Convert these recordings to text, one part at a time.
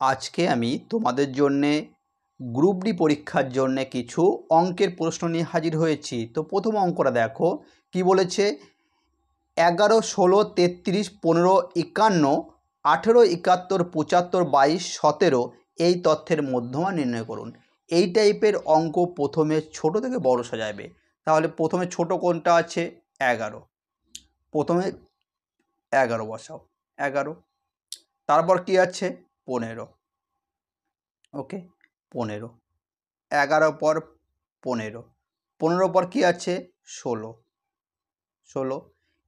আজকে আমি তোমাদের জন্যে গ্রুপ ডি পরীক্ষার জন্যে কিছু অঙ্কের প্রশ্ন নিয়ে হাজির হয়েছি। তো প্রথম অঙ্কটা দেখো কি বলেছে, 11, 16, 33, 15, 51, 18, 71, 75, 22, 17 এই তথ্যের মধ্যমা নির্ণয় করুন। এই টাইপের অঙ্ক প্রথমে ছোট থেকে বড় সাজাবে। তাহলে প্রথমে ছোট কোনটা আছে? 11। প্রথমে 11 বসাও, 11। তারপর কি আছে? 15। ওকে, 15। 11 পর 15, 15 পর কি আছে? 16, 16।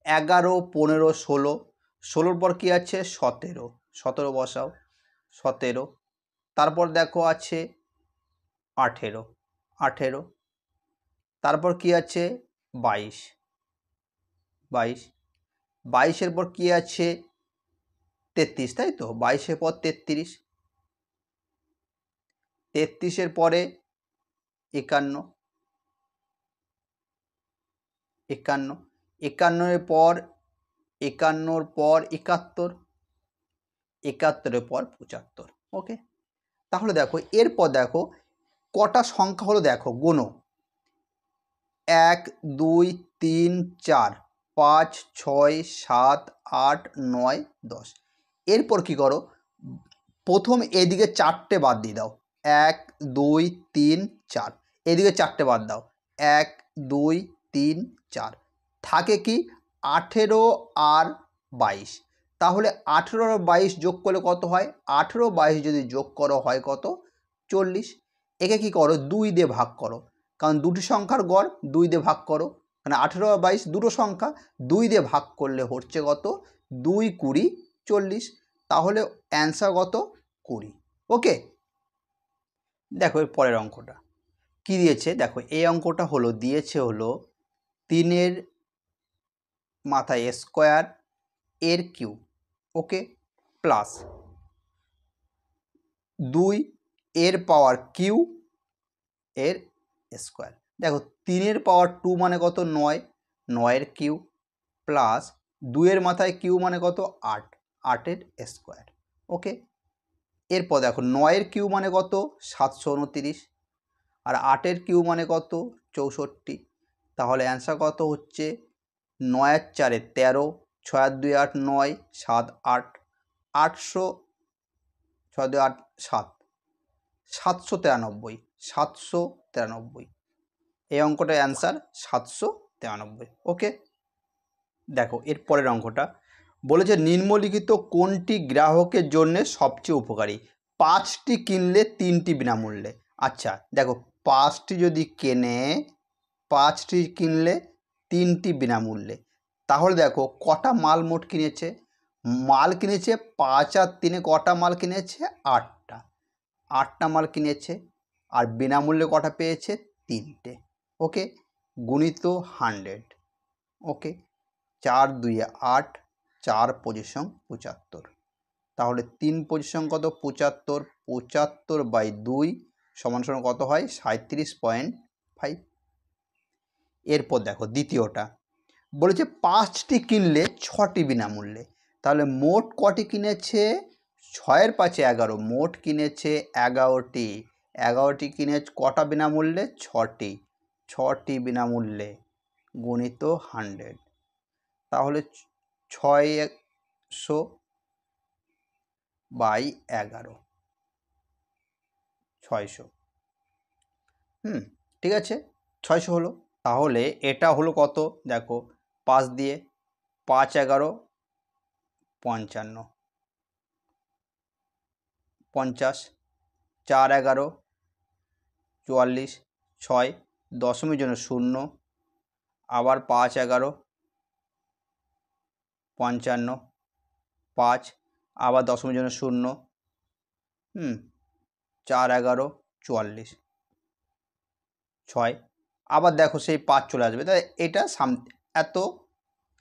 11, 15, 16, 16 পর কি আছে? 17, 17 বসাও, 17। তারপর দেখো আছে 18, 18। তারপর কি আছে? 22, 22। 22-এর পর কি আছে? 33, তাই তো? 22-এর পর 33, 33-এর পরে 51, 51, 51-এর পর 51-এর পর 71, 71-এর পর 75। ওকে, তাহলে দেখো এরপর দেখো কটা সংখ্যা হলো, দেখো গোনো। 1, 2, 3, 4, 5, 6, 7, 8, 9, 10। এরপর কি করো, প্রথম এদিকে 4টে বাদ দিয়ে দাও। 1, 2, 3, 4, এদিকে 4টে বাদ দাও। 1, 2, 3, 4, থাকে কি? 18 আর 22। তাহলে 18 আর 22 যোগ করলে কত হয়? 18, 22 যদি যোগ করো হয় কত? 40। একে কি করো? 2 দিয়ে ভাগ করো, কারণ দুটি সংখ্যার গড় 2 দিয়ে ভাগ করো। মানে 18 আর 22 দুটো সংখ্যা, 2 দিয়ে ভাগ করলে হচ্ছে কত? 2, 20, 40। তাহলে অ্যান্সার কত? 20। ওকে, দেখো এর পরের অঙ্কটা কি দিয়েছে। দেখো এই অঙ্কটা হলো দিয়েছে হলো 3-এর মাথায় স্কোয়ার এর কিউব, ওকে, প্লাস 2 এর পাওয়ার কিউ এর স্কোয়ার। দেখো 3-এর পাওয়ার 2 মানে কত? 9, 9-এর কিউ, প্লাস 2-এর মাথায় কিউ মানে কত? 8, 8-এর স্কোয়ার। ওকে, এরপর দেখো 9-এর কিউ মানে কত? 729, আর 8-এর কিউ মানে কত? 64। তাহলে অ্যান্সার কত হচ্ছে? 9 আর 4 13, 6 আর 2 8, 9, 7 8, 800, 6 2 8, 7, 793, 793। এই অঙ্কটার অ্যান্সার 793। ওকে, দেখো এর পরের অঙ্কটা বলেছে নিম্নলিখিত কোনটি গ্রাহকের জন্য সবচেয়ে উপকারী? 5টি কিনলে 3টি বিনামূল্যে। আচ্ছা দেখো 5টি যদি কেনে, 5টি কিনলে 3টি বিনামূল্যে, তাহলে দেখো কটা মাল মোট কিনেছে? মাল কিনেছে 5 আর 3, কটা মাল কিনেছে? 8টা, 8টা মাল কিনেছে। আর বিনামূল্যে কটা পেয়েছে? 3টে। ওকে, গুণিত 100। ওকে, 4 2 8, 4 পজিশন 75। তাহলে 3 পজিশন কত? 75, 75/2 সমান সমান কত হয়? 37.5। এরপর দেখো দ্বিতীয়টা বলেছে 5টি কিনলে 6টি বিনামূল্যে। তাহলে মোট কটি কিনেছে? 6-এর 5-এ 11, মোট কিনেছে 11টি। 11টি কিনে কটা বিনামূল্যে? 6টি, 6টি বিনামূল্যে গুণিত 100। তাহলে 600/11, 600। ঠিক আছে, 600 হলো। তাহলে এটা হলো কত? দেখো 5 দিয়ে 5 11 55, 50, 4 11 44, 6 দশমিক জন্য 0, আবার 5 11 55, 5 আবার দশমিক জন্য 0, 4 11 44, 6 আবার দেখো সেই 5 চলে আসবে। তাই এটা এত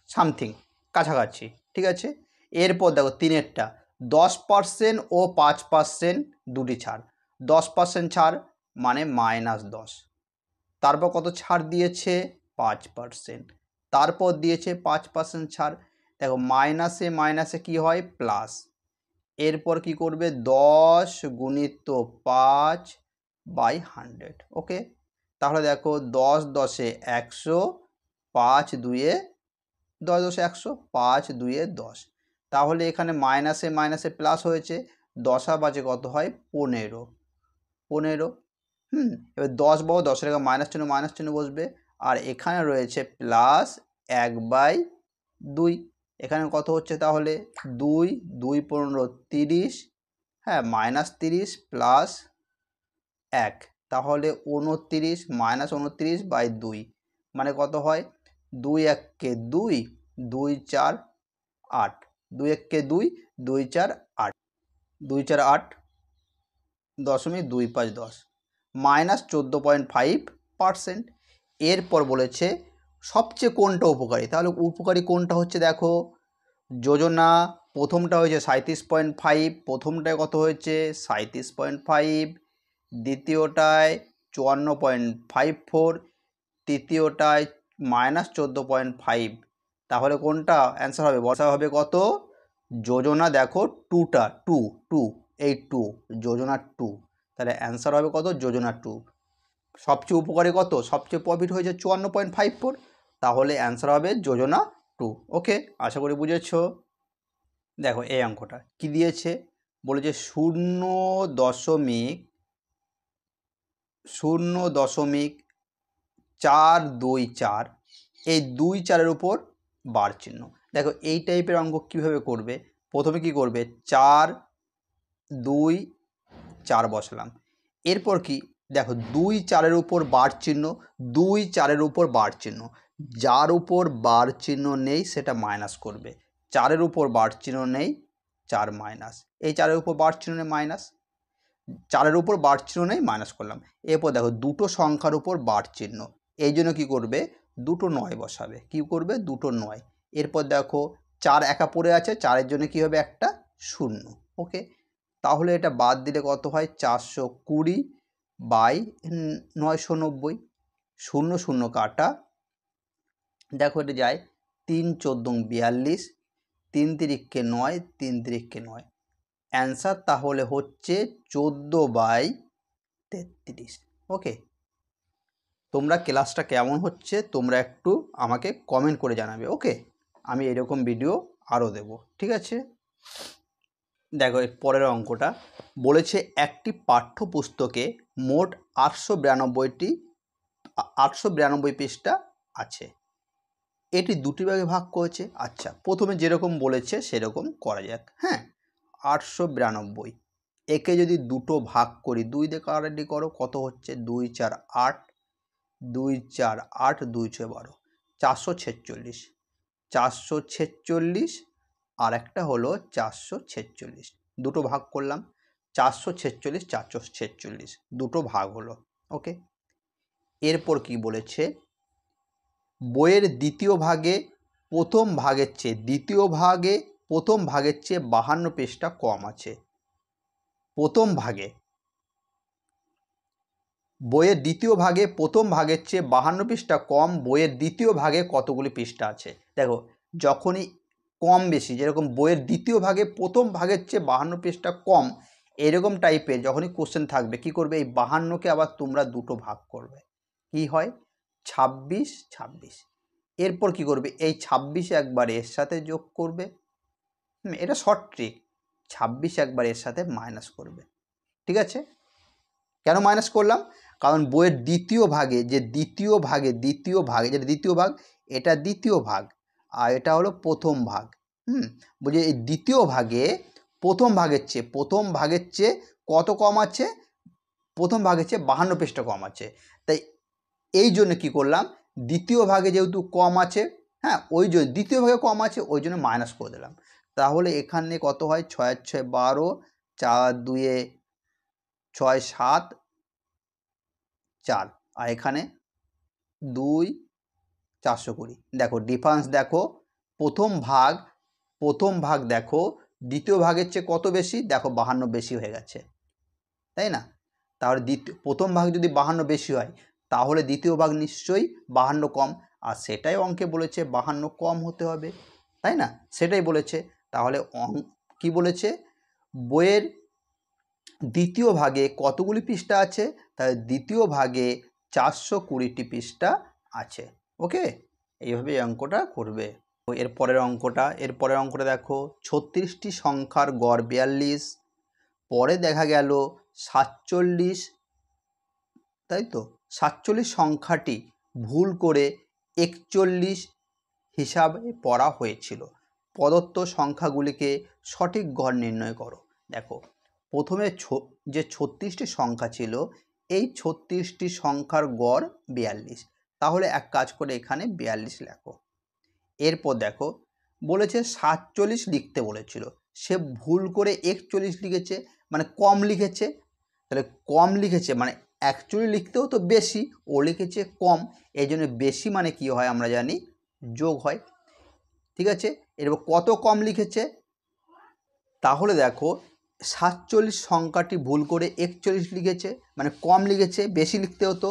সামথিং কাছাকাছি। ঠিক আছে, এরপর দেখো 3-এরটা 10% ও 5% দুটি ছাড়। 10% ছাড় মানে -10। তারপর কত ছাড় দিয়েছে? 5%। তারপর দিয়েছে 5% ছাড়। দেখো মাইনাসে মাইনাসে কি হয়? প্লাস। এরপর কি করবে 10 গুণিত 5/100। ওকে, তাহলে দেখো 10 10 100, 5 2 10 10 100, 5 2 10। তাহলে এখানে মাইনাসে মাইনাসে প্লাস হয়েছে, 10 আর 5 কত হয় 15 15। এবার 10 বাবু 10 এর মাইনাস চিহ্ন বসবে, আর এখানে রয়েছে প্লাস 1/2। এখানে কত হচ্ছে তাহলে 2 2 15 30, হ্যাঁ -30 প্লাস 1, তাহলে 29 -29/2 মানে কত হয় 2 1 কে 2, 2 4 8, 2 1 কে 2, 2 4 8, 2 4 8 .25 10 -14.5%। এরপর বলেছে সবচেয়ে কোনটা উপকারী, তাহলে উপকারী কোনটা হচ্ছে দেখো যোজনা প্রথমটা হয়েছে 37.5, প্রথমটায় কত হয়েছে 37.5, দ্বিতীয়টায় 54.54, তৃতীয়টায় -14.5। তাহলে কোনটা অ্যান্সার হবে, বসা হবে কত যোজনা দেখো 2টা 2 2 এই 2 যোজনা 2, তাহলে অ্যান্সার হবে কত যোজনা 2। সবচেয়ে উপকারী কত, সবচেয়ে প্রফিট হয়েছে 54.54, তাহলে অ্যান্সার হবে যোজনা 2। ওকে, আশা করি বুঝেছ। দেখো এই অঙ্কটা কি দিয়েছে, বলেছে 0.0.424, এই 2 4-এর উপর বার চিহ্ন। দেখো এই টাইপের অঙ্ক কিভাবে করবে, প্রথমে কি করবে 4 2 4 বসালাম, এরপর কি দেখো 2 4-এর উপর বার চিহ্ন, 2 4-এর উপর বার চিহ্ন, যার উপর বার চিহ্ন নেই সেটা মাইনাস করবে, 4-এর উপর বার চিহ্ন নেই 4 মাইনাস, এই 4-এর উপর বার চিহ্ন নেই মাইনাস, 4-এর উপর বার চিহ্ন নেই মাইনাস করলাম। এরপর দেখো দুটো সংখ্যার উপর বার চিহ্ন, এই জন্য কী করবে দুটো 9 বসাবে, কি করবে দুটো 9। এরপর দেখো 4 একা পড়ে আছে, 4-এর জন্য কী হবে একটা 0। ওকে, তাহলে এটা বাদ দিলে কত হয় 420/990, 0 0 কাটা, দেখো এটা যায় 3 14 42, 3 3 9, 3 3 9, অ্যান্সার তাহলে হচ্ছে 14/33। ওকে, তোমরা ক্লাসটা কেমন হচ্ছে তোমরা একটু আমাকে কমেন্ট করে জানাবে। ওকে, আমি এরকম ভিডিও আরও দেব, ঠিক আছে। দেখো এর পরের অঙ্কটা বলেছে একটি পাঠ্যপুস্তকে মোট 892 পৃষ্ঠা আছে, এটি দুটি ভাগে ভাগ করেছে। আচ্ছা, প্রথমে যেরকম বলেছে সেরকম করা যাক। হ্যাঁ, 892, একে যদি দুটো ভাগ করি, 2 দিয়ে কাটাকাটি করো, কত হচ্ছে 2 4 8, 2 4 8, 2 6 12, 446, 446 আর একটা হলো 446, দুটো ভাগ করলাম 446 446, দুটো ভাগ হলো। ওকে, এরপর কি বলেছে বইয়ের দ্বিতীয় ভাগে প্রথম ভাগের চেয়ে 52 পৃষ্ঠা কম আছে। বইয়ের দ্বিতীয় ভাগে প্রথম ভাগের চেয়ে 52 পৃষ্ঠা কম, বইয়ের দ্বিতীয় ভাগে কতগুলি পৃষ্ঠা আছে। দেখো যখনই কম বেশি, যেরকম বইয়ের দ্বিতীয় ভাগে প্রথম ভাগের চেয়ে 52 পৃষ্ঠা কম, এরকম টাইপের যখনই কোশ্চেন থাকবে কি করবে এই 52কে আবার তোমরা দুটো ভাগ করবে, কি হয় 26 26। এরপর কি করবে এই 26 একবার এর সাথে যোগ করবে, এটা শর্ট ট্রিক, 26 একবার এর সাথে মাইনাস করবে। ঠিক আছে, কেন মাইনাস করলাম, কারণ বইয়ের দ্বিতীয় ভাগে যেটা দ্বিতীয় ভাগ, এটা দ্বিতীয় ভাগ আর এটা হলো প্রথম ভাগ। বুঝে এই দ্বিতীয় ভাগে প্রথম ভাগের চেয়ে কত কম আছে, প্রথম ভাগের চেয়ে 52 পৃষ্ঠা কম আছে। তাই এই জন্য কী করলাম, দ্বিতীয় ভাগে যেহেতু কম আছে, হ্যাঁ ওই জন্য দ্বিতীয় ভাগে কম আছে ওই জন্য মাইনাস করে দিলাম। তাহলে এখানে কত হয় 6 আর 6 12, 4 2 6 7 4, আর এখানে 2 420। দেখো ডিফারেন্স দেখো, প্রথম ভাগ দেখো দ্বিতীয় ভাগের চেয়ে কত বেশি, দেখো 52 বেশি হয়ে গেছে, তাই না। তাহলে প্রথম ভাগ যদি 52 বেশি হয় তাহলে দ্বিতীয় ভাগ নিশ্চয়ই 52 কম, আর সেটাই অঙ্কে বলেছে 52 কম হতে হবে, তাই না, সেটাই বলেছে। তাহলে কি বলেছে বইয়ের দ্বিতীয় ভাগে কতগুলি পৃষ্ঠা আছে? তাহলে দ্বিতীয় ভাগে 420টি পৃষ্ঠা আছে। ওকে, এইভাবে এই অঙ্কটা করবে। এরপরের অঙ্কটা দেখো 36টি সংখ্যার গড় 42, পরে দেখা গেল 47, তাই তো 47 সংখ্যাটি ভুল করে 41 হিসাবে পড়া হয়েছিল। প্রদত্ত সংখ্যাগুলিকে সঠিক গড় নির্ণয় করো। দেখো প্রথমে যে 36টি সংখ্যা ছিল, এই 36টি সংখ্যার গড় 42, তাহলে এক কাজ করে এখানে 42 লেখো। এরপর দেখো বলেছে 47 লিখতে বলেছিল, সে ভুল করে 41 লিখেছে, মানে কম লিখেছে। তাহলে কম লিখেছে মানে অ্যাকচুয়ালি লিখতেও তো বেশি, ও লিখেছে কম, এই জন্য বেশি মানে কি হয় আমরা জানি যোগ হয়। ঠিক আছে, এরপর কত কম লিখেছে? তাহলে দেখো 47 সংখ্যাটি ভুল করে 41 লিখেছে, মানে কম লিখেছে, বেশি লিখতে হতো।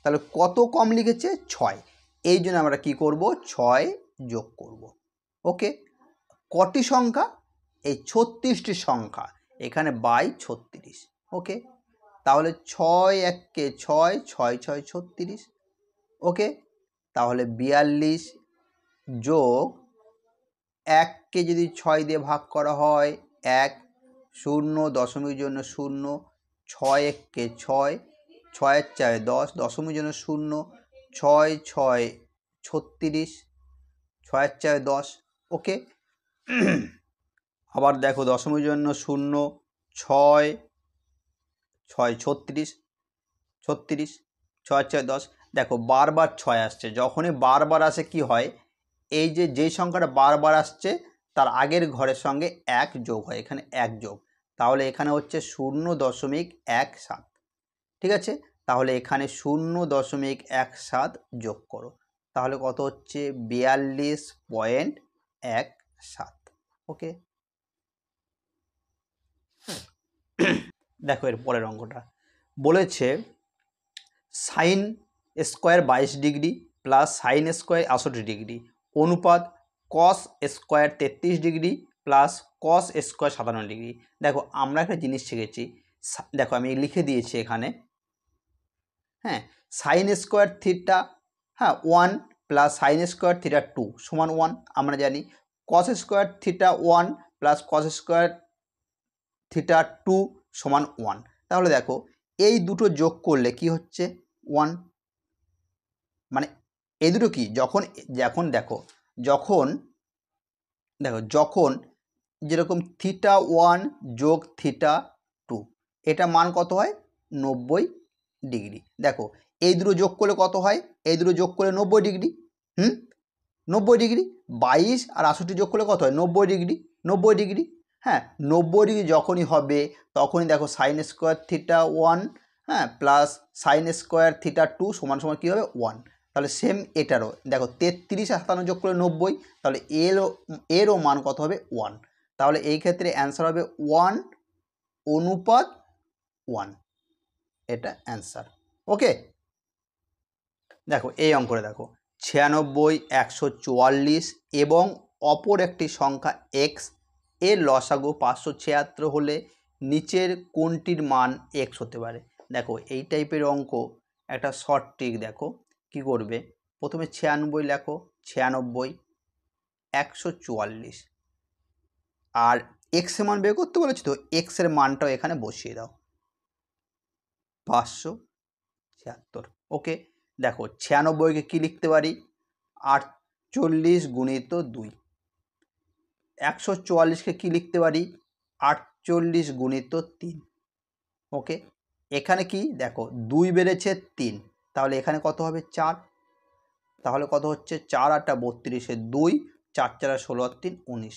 তাহলে কত কম লিখেছে? 6। এই জন্য আমরা কি করব? 6 যোগ করব। ওকে, কটি সংখ্যা? এই 36টি সংখ্যা, এখানে বাই 36। ওকে, তাহলে 6 1 6, 6 6 36। ওকে, তাহলে 42 যোগ 1কে যদি 6 দিয়ে ভাগ করা হয় 1, 0 দশমিক জন্য 0, 6 1 6, 6 4 10, দশমিক জন্য 0, 6 6 36, 6 4 10। ওকে, আবার দেখো দশমিক জন্য 0, 6 6 36, 36, 6 4 10। দেখো বারবার 6 আসছে, যখনই বারবার আসে কি হয়, এই যেই সংখ্যাটা বারবার আসছে তার আগের ঘরের সঙ্গে 1 যোগ হয়, এখানে 1 যোগ, তাহলে এখানে হচ্ছে 0.17। ঠিক আছে, তাহলে এখানে 0.17 যোগ করো, তাহলে কত হচ্ছে? 42.17। ওকে, দেখো এর পরের অঙ্কটা বলেছে sine square 22 degree plus sine square 68 degree অনুপাত cos square 33 degree plus cos square 57 degree. দেখো আমরা একটা জিনিস শিখেছি, দেখো আমি লিখে দিয়েছি এখানে, হ্যাঁ, সাইন স্কোয়ার থিটা, হ্যাঁ 1 প্লাস সাইন স্কোয়ার থিটা 2 সমান 1 আমরা জানি, cos square theta 1 plus cos square theta 2 সমান 1। তাহলে দেখো এই দুটো যোগ করলে কি হচ্ছে? 1। মানে এই দুটো কি, যখন যেরকম থিটা 1 যোগ থিটা 2, এটা মান কত হয়? 90 ডিগ্রি। দেখো এই দুটো যোগ করলে কত হয়? এই দুটো যোগ করলে 90 ডিগ্রি। 90 ডিগ্রি, 22 আর 68 যোগ করলে কত হয়? 90 ডিগ্রি। 90 ডিগ্রি, হ্যাঁ 90 ডিগ্রি যখনই হবে তখনই দেখো সাইন স্কোয়ার থিটা 1, হ্যাঁ প্লাস সাইন স্কোয়ার থিটা 2 সমান সমান কী হবে? 1। তাহলে সেম এটারও দেখো 33 আর 57 যোগ করলে 90, তাহলে এরও মান কত হবে? 1। তাহলে এই ক্ষেত্রে অ্যান্সার হবে 1:1। এটা অ্যান্সার। ওকে, দেখো এই অঙ্কটা দেখো 96 144 এবং অপর একটি সংখ্যা x এর লসাগু 576 হলে নিচের কোনটির মান x হতে পারে? দেখো এই টাইপের অঙ্ক একটা শর্ট ট্রিক, দেখো কি করবে, প্রথমে 96 লেখো, 96 144 আর x এর মান বের করতে বলেছি তো, x এর মানটাও এখানে বসিয়ে দাও 576। ওকে, দেখো 96কে কী লিখতে পারি? 48 গুণিত 2। 144কে কী লিখতে পারি? 48 গুণিত 3। ওকে, এখানে কি দেখো 2 বেড়েছে 3, তাহলে এখানে কত হবে? 4। তাহলে কত হচ্ছে? 4 8 32, 2 4 4 16 3 19,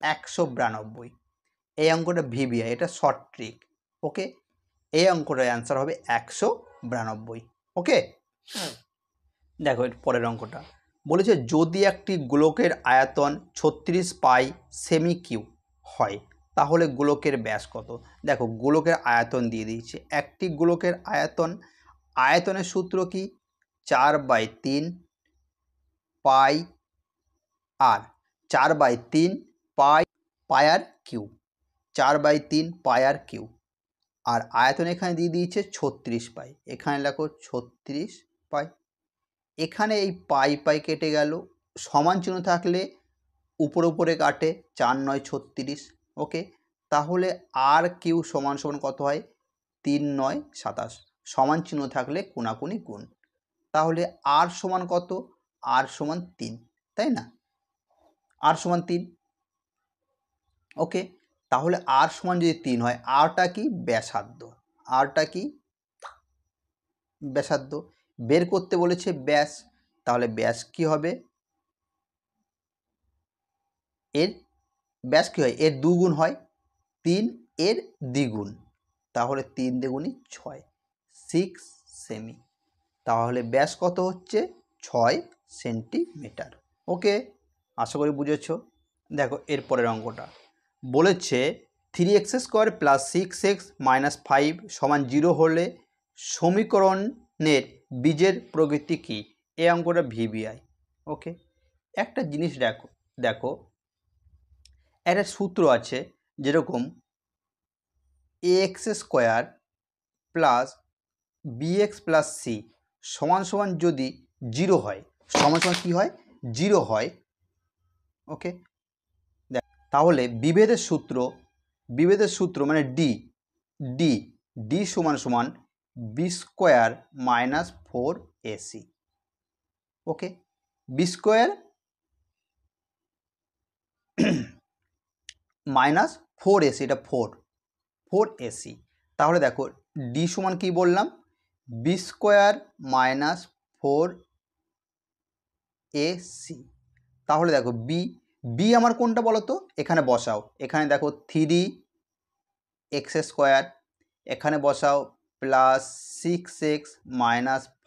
192। এই অঙ্কটা ভিভিআই, এটা শর্ট ট্রিক। ওকে, এই অঙ্কটার অ্যান্সার হবে 192। ওকে, দেখো এর পরের অঙ্কটা বলেছে যদি একটি গোলকের আয়তন 36 পাই সেমি কিউব হয় তাহলে গোলকের ব্যাস কত? দেখো গোলকের আয়তন দিয়ে দিয়েছে, একটি গোলকের আয়তনের সূত্র কি? 4/3 পাই আর 4/3 পাই আর কিউব। 4/3 পাই আর কিউ, আর আয়তন এখানে দিয়ে দিয়েছে 36 পাই, এখানে লেখো 36 পাই। এখানে এই পাই পাই কেটে গেল, সমান চিহ্ন থাকলে উপরে উপরে কাটে, 4 9 36। ওকে, তাহলে আর কিউ সমান সমান কত হয়, 3 9 27। সমান চিহ্ন থাকলে কোনাকুনি গুণ, তাহলে আর সমান কত, আর সমান 3, তাই না, আর সমান 3। ওকে, তাহলে আর সমান যদি 3 হয়, আরটা কি, ব্যাসার্ধ, আরটা কি, ব্যাসার্ধ। বের করতে বলেছে ব্যাস, তাহলে ব্যাস কি হবে, এর ব্যাস কি হয়, এর দুগুণ হয় 3, এর দ্বিগুণ, তাহলে 3 দ্বিগুণই 6, 6 সেমি। তাহলে ব্যাস কত হচ্ছে, 6 সেন্টিমিটার। ওকে, আশা করি বুঝেছো। দেখো এরপরের অঙ্কটা বলেছে 3x² + 6x - 5 = 0 হলে সমীকরণের বীজের প্রকৃতি কী। এই অঙ্কটা ভিবিআই। ওকে, একটা জিনিস দেখো, দেখো একটা সূত্র আছে, যেরকম ax² + bx + c সমান যদি 0 হয়, সমান কী হয়, 0 হয়। ওকে, তাহলে বিভেদের সূত্র মানে ডি ডি ডি সমান b² - 4ac। ওকে, b² - 4ac, এটা 4ac। তাহলে দেখো ডি সমান কি বললাম, b² - 4ac। তাহলে দেখো বি আমার কোনটা বলো তো, এখানে বসাও, এখানে দেখো 3x², এখানে বসাও +6x -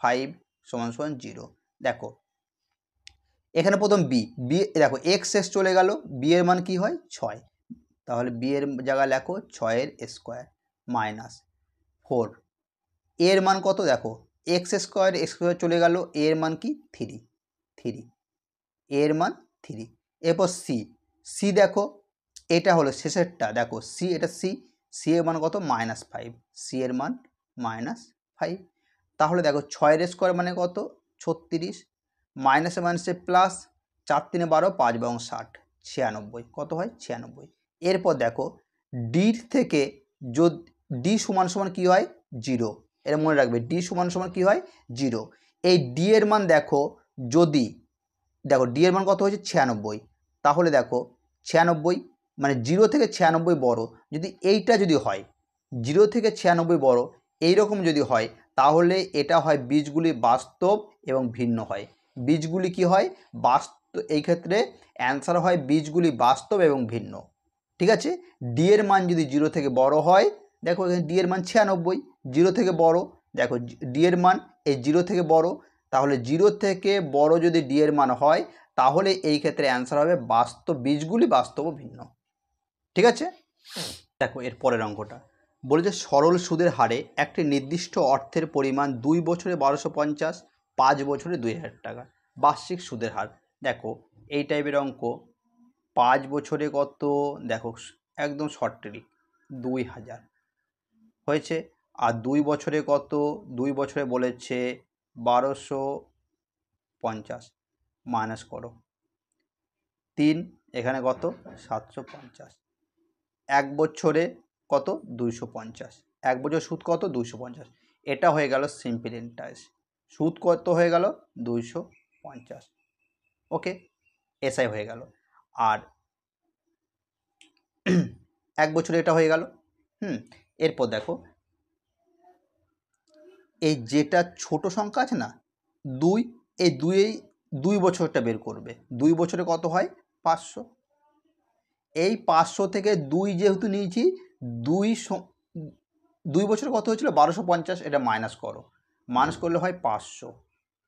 5 = 0। দেখো এখানে প্রথম বি দেখো এক্স চলে গেল, বি এর মান কি হয়, 6, তাহলে বি এর জায়গায় লেখো 6 এর স্কোয়ার -4, এর মান কত, দেখো x² চলে গেল, এর মান কি 3, এর মান 3। এরপর সি দেখো, এটা হলো শেষেরটা, দেখো সি, এটা সি এর মান কত, -5, সি এর মান -5। তাহলে দেখো 6 এর স্কোয়ার মানে কত, 36, মাইনাসে মাইনাসে প্লাস, 4 3 12, 5 এবং 60, 96, কত হয়, 96। এরপর দেখো ডির থেকে যদি ডি সমান কী হয়, 0, এটা মনে রাখবে, ডি সমান কী হয়, 0। এই ডি এর মান দেখো, যদি দেখো ডি এর মান কত হয়েছে, 96, তাহলে দেখো 96 মানে 0 থেকে 96 বড়, যদি এইটা যদি হয় 0 থেকে 96 বড়, এইরকম যদি হয়, তাহলে এটা হয় বীজগুলি বাস্তব এবং ভিন্ন হয়। বীজগুলি কি হয়, বাস্তব, এই ক্ষেত্রে অ্যান্সার হয় বীজগুলি বাস্তব এবং ভিন্ন। ঠিক আছে, ডি এর মান যদি 0 থেকে বড় হয়, দেখো এখানে ডি এর মান 96, 0 থেকে বড়, দেখো ডি এর মান এই 0 থেকে বড়, তাহলে 0 থেকে বড় যদি ডি এর মান হয়, তাহলে এই ক্ষেত্রে অ্যান্সার হবে বাস্তব, বীজগুলি বাস্তব ও ভিন্ন। ঠিক আছে, দেখো এর পরের অঙ্কটা বলেছে সরল সুদের হারে একটি নির্দিষ্ট অর্থের পরিমাণ 2 বছরে 1250, 5 বছরে 2000 টাকা, বার্ষিক সুদের হার। দেখো এই টাইপের অঙ্ক, 5 বছরে কত, দেখো একদম শর্ট ট্রিক, 2000 হয়েছে, আর 2 বছরে কত, 2 বছরে বলেছে 1250, মাইনাস করো 3, এখানে কত 750, 1 বছরে কত 250, 1 বছর সুদ কত 250, এটা হয়ে গেল সিম্পল ইন্টারেস্ট, সুদ কত হয়ে গেল 250। ওকে, এসআই হয়ে গেল, আর 1 বছরে এটা হয়ে গেল। এরপর দেখো এই যেটা ছোট সংখ্যা আছে না 2, এই 2 বছরটা বের করবে, 2 বছরে কত হয় 500, এই 500 থেকে 2 যেহেতু নিয়েছি, 2 বছরে কত হয়েছিল 1250, এটা মাইনাস করো, মাইনাস করলে হয় 500,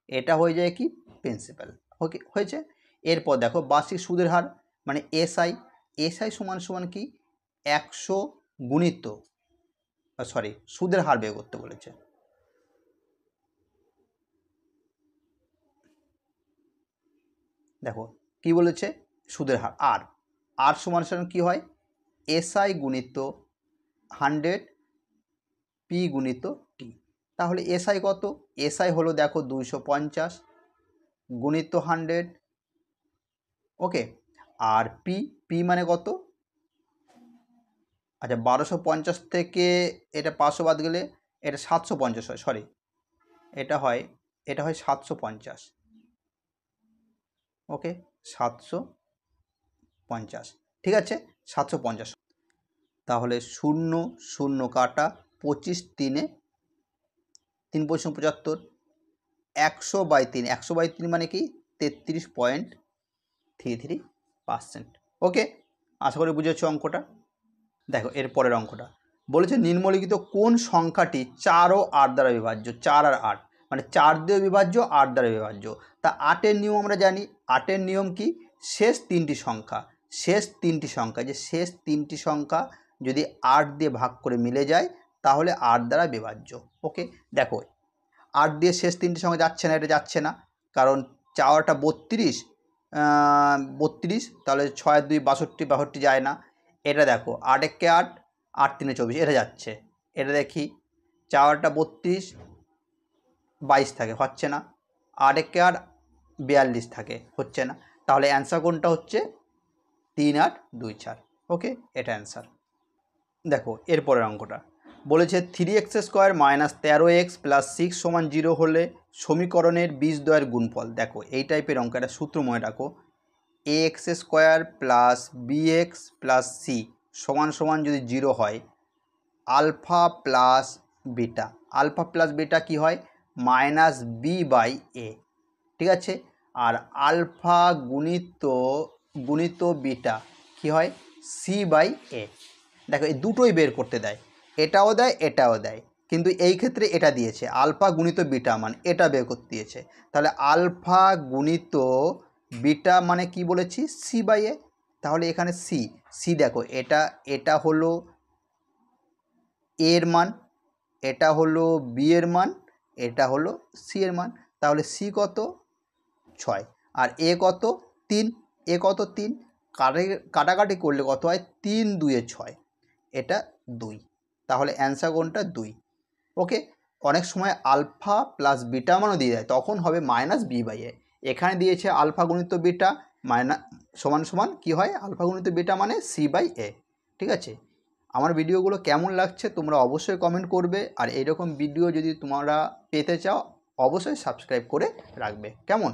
এটা হয়ে যায় কি প্রিন্সিপাল। ওকে, হয়েছে। এরপর দেখো বার্ষিক সুদের হার মানে এসআই সমান কি 100 গুণিত, সরি সুদের হার বের করতে বলেছে। দেখো কি বলেছে, সুদের হার আর সমান কি হয় SI গুণিত 100 P গুণিত T। তাহলে SI কত? SI হলো দেখো 250 গুণিত 100, ওকে। আর P মানে কত? আচ্ছা 1250 থেকে এটা 500 বাদ গেলে এটা 750 হয়, সরি এটা হয় 750, ওকে 750, ঠিক আছে 750। তাহলে 0 0 কাটা 25 3 3 পয়সা 75, 100/3, 100/3 মানে কি 33.33%, ওকে। আশা করি বুঝেছো অঙ্কটা। দেখো এর পরের অঙ্কটা বলেছে নিম্নলিখিত কোন সংখ্যাটি 4 ও 8 দ্বারা বিভাজ্য। 4 আর 8 মানে 4 দিয়ে বিভাজ্য, 8 দ্বারা বিভাজ্য। তা 8-এর নিয়ম আমরা জানি। 8-এর নিয়ম কি? শেষ তিনটি সংখ্যা যে শেষ তিনটি সংখ্যা যদি 8 দিয়ে ভাগ করে মিলে যায় তাহলে 8 দ্বারা বিভাজ্য, ওকে। দেখো 8 দিয়ে শেষ তিনটি সংখ্যা যাচ্ছে না, এটা যাচ্ছে না, কারণ 4টা 32, তাহলে 6 আর 2 62, 62 যায় না। এটা দেখো 8 একে 8, 8 3 24, এটা যাচ্ছে। এটা দেখি 4টা 32, 22 থাকে, হচ্ছে না। 8 একে 8, 42 থাকে, হচ্ছে না। তাহলে অ্যান্সার কোনটা হচ্ছে? 3 8 2 4, ওকে, এটা অ্যান্সার। দেখো এরপরের অঙ্কটা বলেছে 3x² - 13x + 6 = 0 হলে সমীকরণের বীজদ্বয়ের গুণফল। দেখো এই টাইপের অঙ্ক, একটা সূত্র মনে রাখো, ax² + bx + c = যদি 0 হয়, আলফা প্লাস বিটা কী হয়? -b/a, ঠিক আছে। আর আলফা গুণিত বিটা কী হয়? c/a। দেখো এই দুটোই বের করতে দেয়, এটাও দেয় এটাও দেয়, কিন্তু এই ক্ষেত্রে এটা দিয়েছে আলফা গুণিত বিটা মান, এটা বের করতে দিয়েছে। তাহলে আলফা গুণিত বিটা মানে কি বলেছি? c/a। তাহলে এখানে c দেখো এটা হলো এর মান, এটা হলো বি এর মান, এটা হলো সি এর মান। তাহলে সি কত? 6, আর এ কত? 3। কাটাকাটি করলে কত হয়? 3 2 6, এটা 2। তাহলে অ্যান্সার কোনটা? 2, ওকে। অনেক সময় আলফা প্লাস বিটা মানও দিয়ে দেয়, তখন হবে -b/a। এখানে দিয়েছে আলফা গুণিত বিটা সমান কি হয়? আলফা গুণিত বিটা মানে c/a, ঠিক আছে। আমার ভিডিওগুলো কেমন লাগছে তোমরা অবশ্যই কমেন্ট করবে, আর এইরকম ভিডিও যদি তোমরা পেতে চাও অবশ্যই সাবস্ক্রাইব করে রাখবে, কেমন?